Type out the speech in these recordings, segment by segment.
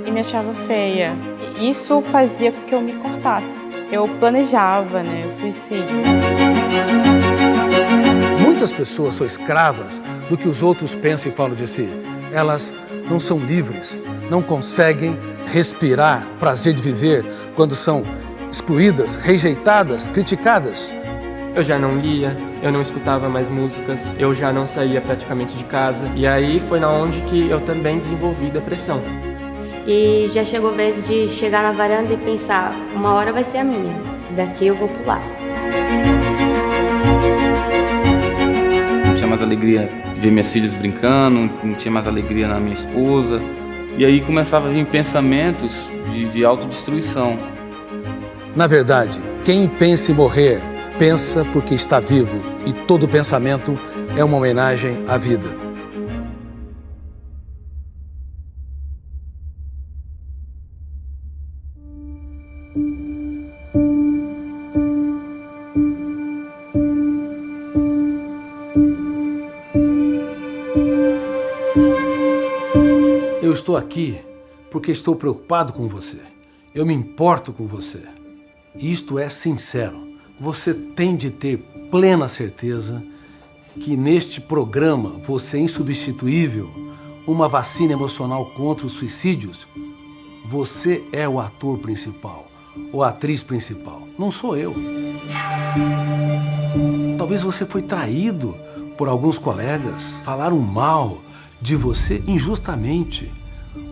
e me achava feia. Isso fazia com que eu me cortasse. Eu planejava, né, o suicídio. Muitas pessoas são escravas do que os outros pensam e falam de si. Elas não são livres, não conseguem respirar prazer de viver quando são excluídas, rejeitadas, criticadas. Eu já não lia, eu não escutava mais músicas, eu já não saía praticamente de casa. E aí foi na onde que eu também desenvolvi depressão. E já chegou a vez de chegar na varanda e pensar, uma hora vai ser a minha, que daqui eu vou pular. Não tinha mais alegria de ver minhas filhas brincando, não tinha mais alegria na minha esposa. E aí começava a vir pensamentos de autodestruição. Na verdade, quem pensa em morrer, pensa porque está vivo, e todo pensamento é uma homenagem à vida. Eu estou aqui porque estou preocupado com você. Eu me importo com você. Isto é sincero. Você tem de ter plena certeza que neste programa você é insubstituível, uma vacina emocional contra os suicídios. Você é o ator principal, ou a atriz principal. Não sou eu. Talvez você foi traído por alguns colegas, falaram mal de você injustamente.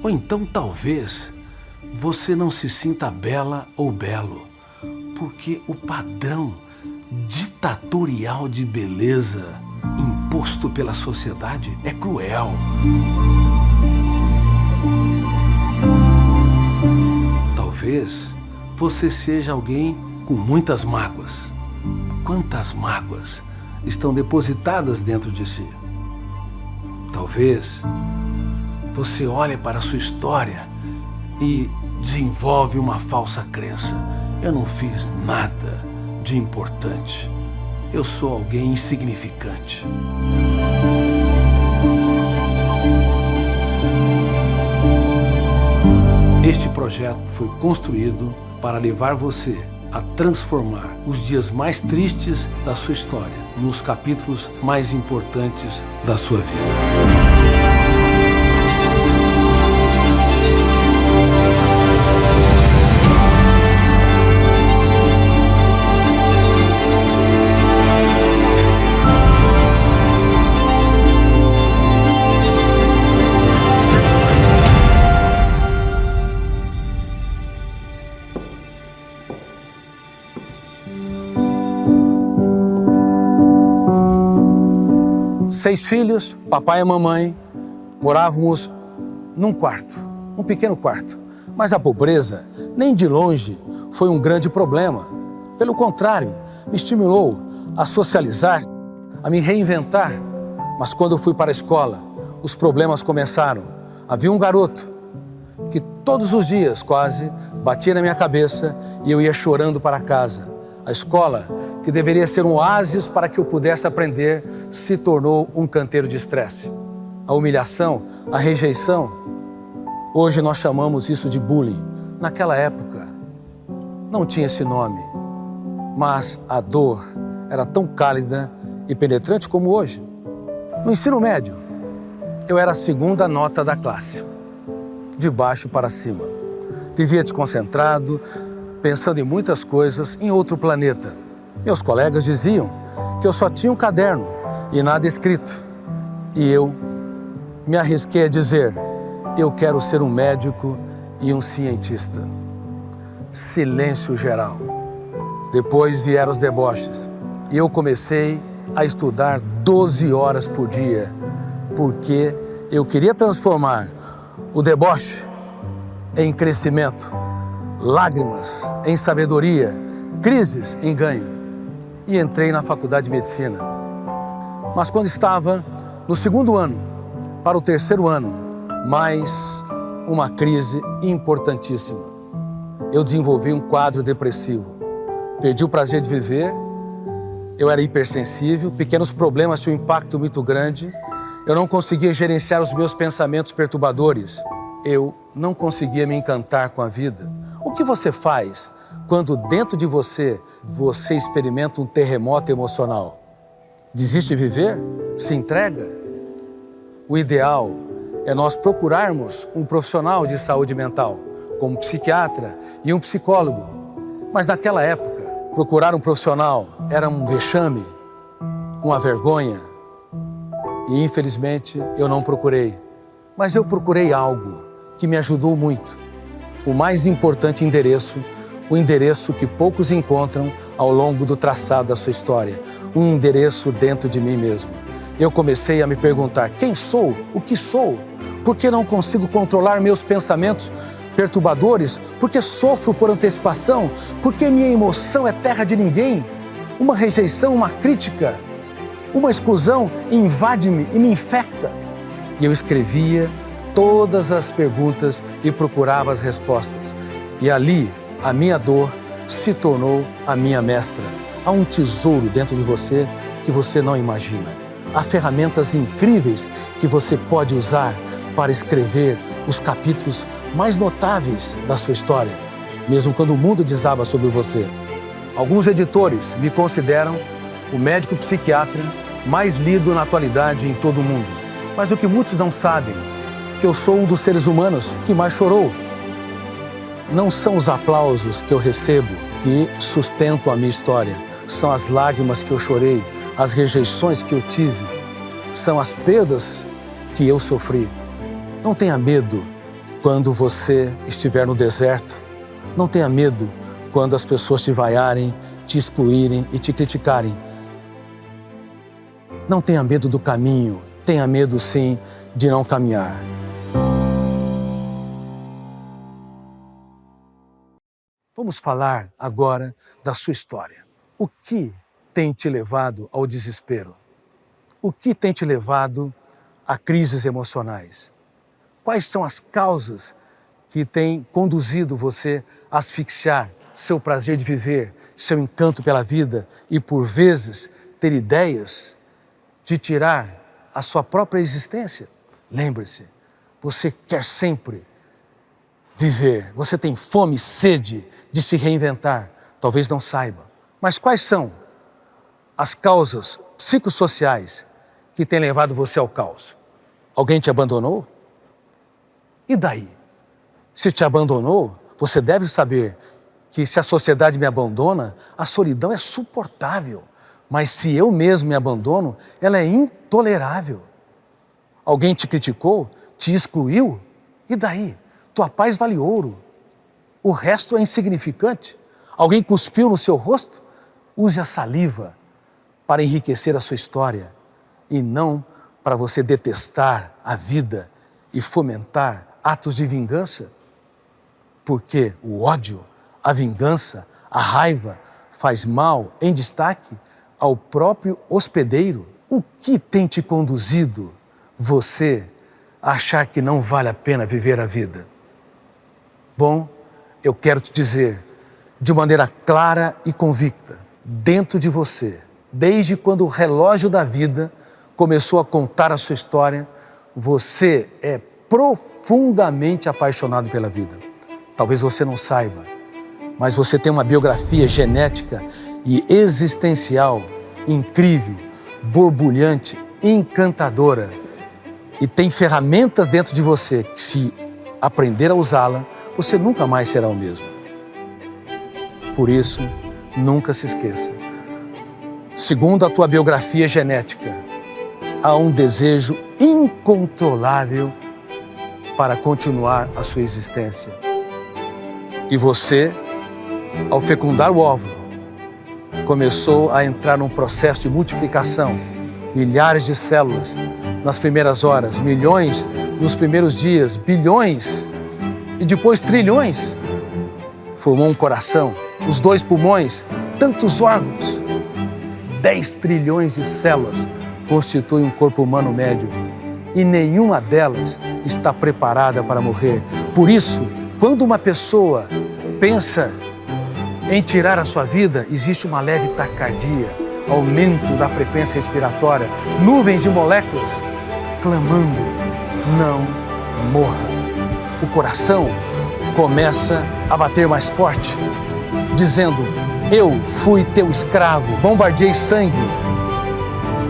Ou então talvez você não se sinta bela ou belo, porque o padrão ditatorial de beleza imposto pela sociedade é cruel. Talvez você seja alguém com muitas mágoas. Quantas mágoas estão depositadas dentro de si? Talvez você olhe para a sua história e desenvolve uma falsa crença. Eu não fiz nada de importante. Eu sou alguém insignificante. Este projeto foi construído para levar você a transformar os dias mais tristes da sua história nos capítulos mais importantes da sua vida. 6 filhos, papai e mamãe, morávamos num quarto, um pequeno quarto. Mas a pobreza, nem de longe, foi um grande problema. Pelo contrário, me estimulou a socializar, a me reinventar. Mas quando eu fui para a escola, os problemas começaram. Havia um garoto que todos os dias quase batia na minha cabeça e eu ia chorando para casa. A escola, que deveria ser um oásis para que eu pudesse aprender, se tornou um canteiro de estresse. A humilhação, a rejeição, hoje nós chamamos isso de bullying. Naquela época, não tinha esse nome, mas a dor era tão cálida e penetrante como hoje. No ensino médio, eu era a segunda nota da classe, de baixo para cima. Vivia desconcentrado, pensando em muitas coisas em outro planeta. Meus colegas diziam que eu só tinha um caderno e nada escrito. E eu me arrisquei a dizer, eu quero ser um médico e um cientista. Silêncio geral. Depois vieram os deboches. E eu comecei a estudar 12 horas por dia, porque eu queria transformar o deboche em crescimento, lágrimas em sabedoria, crises em ganho. E entrei na faculdade de medicina. Mas quando estava no segundo ano, para o terceiro ano, mais uma crise importantíssima. Eu desenvolvi um quadro depressivo. Perdi o prazer de viver, eu era hipersensível, pequenos problemas tinham um impacto muito grande, eu não conseguia gerenciar os meus pensamentos perturbadores. Eu não conseguia me encantar com a vida. O que você faz quando dentro de você experimenta um terremoto emocional? Desiste de viver? Se entrega? O ideal é nós procurarmos um profissional de saúde mental, como um psiquiatra e um psicólogo. Mas naquela época, procurar um profissional era um vexame, uma vergonha. E infelizmente eu não procurei. Mas eu procurei algo que me ajudou muito. O mais importante endereço, o endereço que poucos encontram ao longo do traçado da sua história. Um endereço dentro de mim mesmo. Eu comecei a me perguntar: quem sou? O que sou? Por que não consigo controlar meus pensamentos perturbadores? Por que sofro por antecipação? Por que minha emoção é terra de ninguém? Uma rejeição, uma crítica, uma exclusão invade-me e me infecta. E eu escrevia todas as perguntas e procurava as respostas. E ali, a minha dor se tornou a minha mestra. Há um tesouro dentro de você que você não imagina. Há ferramentas incríveis que você pode usar para escrever os capítulos mais notáveis da sua história, mesmo quando o mundo desaba sobre você. Alguns editores me consideram o médico psiquiatra mais lido na atualidade em todo o mundo. Mas o que muitos não sabem, que eu sou um dos seres humanos que mais chorou. Não são os aplausos que eu recebo que sustentam a minha história. São as lágrimas que eu chorei, as rejeições que eu tive. São as perdas que eu sofri. Não tenha medo quando você estiver no deserto. Não tenha medo quando as pessoas te vaiarem, te excluírem e te criticarem. Não tenha medo do caminho. Tenha medo, sim, de não caminhar. Vamos falar agora da sua história. O que tem te levado ao desespero? O que tem te levado a crises emocionais? Quais são as causas que têm conduzido você a asfixiar seu prazer de viver, seu encanto pela vida e, por vezes, ter ideias de tirar a sua própria existência? Lembre-se, você quer sempre viver, você tem fome e sede de se reinventar, talvez não saiba. Mas quais são as causas psicossociais que têm levado você ao caos? Alguém te abandonou? E daí? Se te abandonou, você deve saber que se a sociedade me abandona, a solidão é suportável. Mas se eu mesmo me abandono, ela é intolerável. Alguém te criticou, te excluiu? E daí? Tua paz vale ouro. O resto é insignificante. Alguém cuspiu no seu rosto? Use a saliva para enriquecer a sua história e não para você detestar a vida e fomentar atos de vingança. Porque o ódio, a vingança, a raiva faz mal em destaque ao próprio hospedeiro. O que tem te conduzido você a achar que não vale a pena viver a vida? Bom, eu quero te dizer, de maneira clara e convicta, dentro de você, desde quando o relógio da vida começou a contar a sua história, você é profundamente apaixonado pela vida. Talvez você não saiba, mas você tem uma biografia genética e existencial incrível, borbulhante, encantadora. E tem ferramentas dentro de você que, se aprender a usá-la, você nunca mais será o mesmo. Por isso, nunca se esqueça. Segundo a tua biografia genética, há um desejo incontrolável para continuar a sua existência. E você, ao fecundar o óvulo, começou a entrar num processo de multiplicação. Milhares de células nas primeiras horas, milhões nos primeiros dias, bilhões e depois trilhões. Formou um coração, os 2 pulmões, tantos órgãos. 10 trilhões de células constituem um corpo humano médio e nenhuma delas está preparada para morrer. Por isso, quando uma pessoa pensa em tirar a sua vida, existe uma leve taquicardia, aumento da frequência respiratória, nuvens de moléculas clamando: não morra. o coração começa a bater mais forte, dizendo: eu fui teu escravo, bombardeei sangue,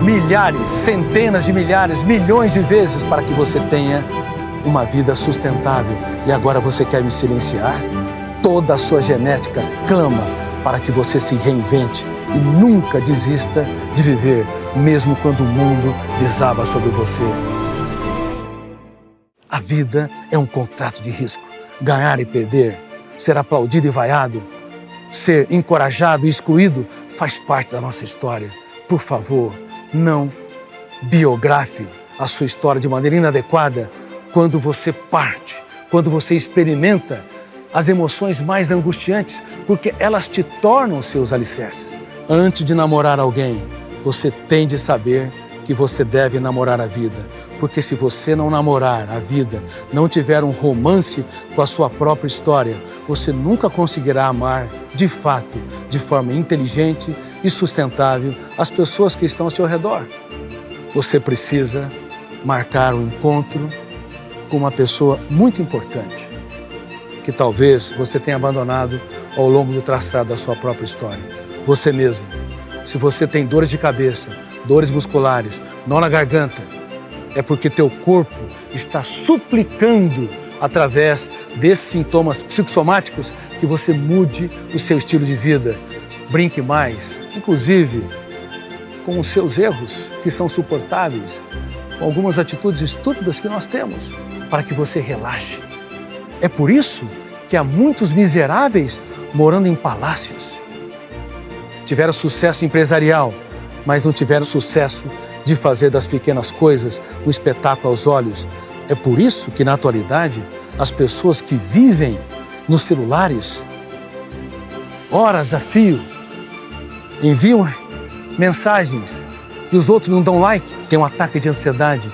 milhares, centenas de milhares, milhões de vezes para que você tenha uma vida sustentável. E agora você quer me silenciar? Toda a sua genética clama para que você se reinvente e nunca desista de viver, mesmo quando o mundo desaba sobre você. A vida é um contrato de risco. Ganhar e perder, ser aplaudido e vaiado, ser encorajado e excluído faz parte da nossa história. Por favor, não biografe a sua história de maneira inadequada quando você parte, quando você experimenta as emoções mais angustiantes, porque elas te tornam seus alicerces. Antes de namorar alguém, você tem de saber que você deve namorar a vida. Porque se você não namorar a vida, não tiver um romance com a sua própria história, você nunca conseguirá amar, de fato, de forma inteligente e sustentável, as pessoas que estão ao seu redor. Você precisa marcar um encontro com uma pessoa muito importante, que talvez você tenha abandonado ao longo do traçado da sua própria história. Você mesmo. Se você tem dores de cabeça, dores musculares, nó na garganta, é porque teu corpo está suplicando, através desses sintomas psicossomáticos, que você mude o seu estilo de vida. Brinque mais, inclusive com os seus erros, que são suportáveis, com algumas atitudes estúpidas que nós temos, para que você relaxe. É por isso que há muitos miseráveis morando em palácios. Tiveram sucesso empresarial, mas não tiveram sucesso de fazer das pequenas coisas um espetáculo aos olhos. É por isso que, na atualidade, as pessoas que vivem nos celulares, horas a fio, enviam mensagens e os outros não dão like, tem um ataque de ansiedade,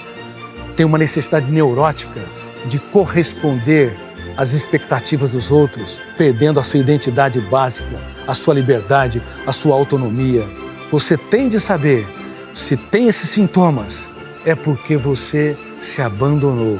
tem uma necessidade neurótica de corresponder às expectativas dos outros, perdendo a sua identidade básica, a sua liberdade, a sua autonomia. Você tem de saber, se tem esses sintomas, é porque você se abandonou.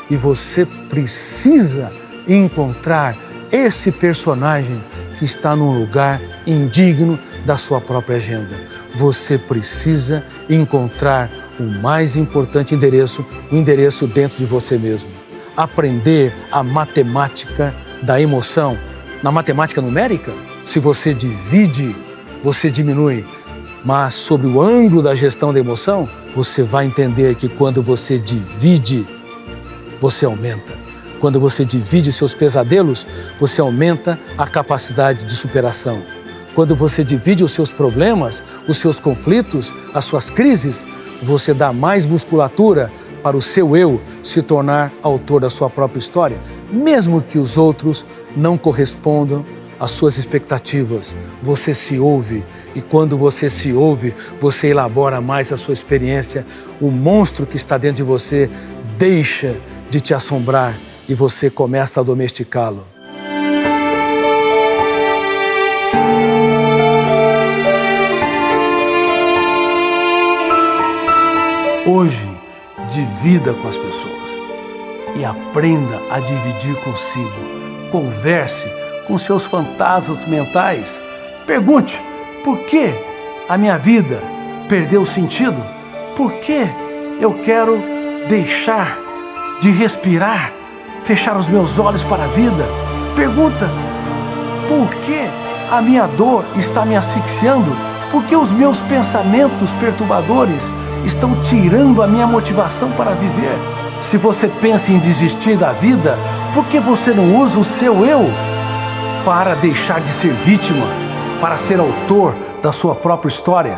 E você precisa encontrar esse personagem que está num lugar indigno da sua própria agenda. Você precisa encontrar o mais importante endereço, o endereço dentro de você mesmo. Aprender a matemática da emoção. Na matemática numérica, se você divide, você diminui. Mas sobre o ângulo da gestão da emoção, você vai entender que quando você divide, você aumenta. Quando você divide seus pesadelos, você aumenta a capacidade de superação. Quando você divide os seus problemas, os seus conflitos, as suas crises, você dá mais musculatura para o seu eu se tornar autor da sua própria história, mesmo que os outros não correspondam às suas expectativas. Você se ouve, e quando você se ouve, você elabora mais a sua experiência. O monstro que está dentro de você deixa de te assombrar e você começa a domesticá-lo. Hoje, divida com as pessoas e aprenda a dividir consigo. Converse com seus fantasmas mentais. Pergunte: por que a minha vida perdeu sentido? Por que eu quero deixar de respirar, fechar os meus olhos para a vida? Pergunta: por que a minha dor está me asfixiando? Por que os meus pensamentos perturbadores estão tirando a minha motivação para viver? Se você pensa em desistir da vida, por que você não usa o seu eu para deixar de ser vítima, para ser autor da sua própria história?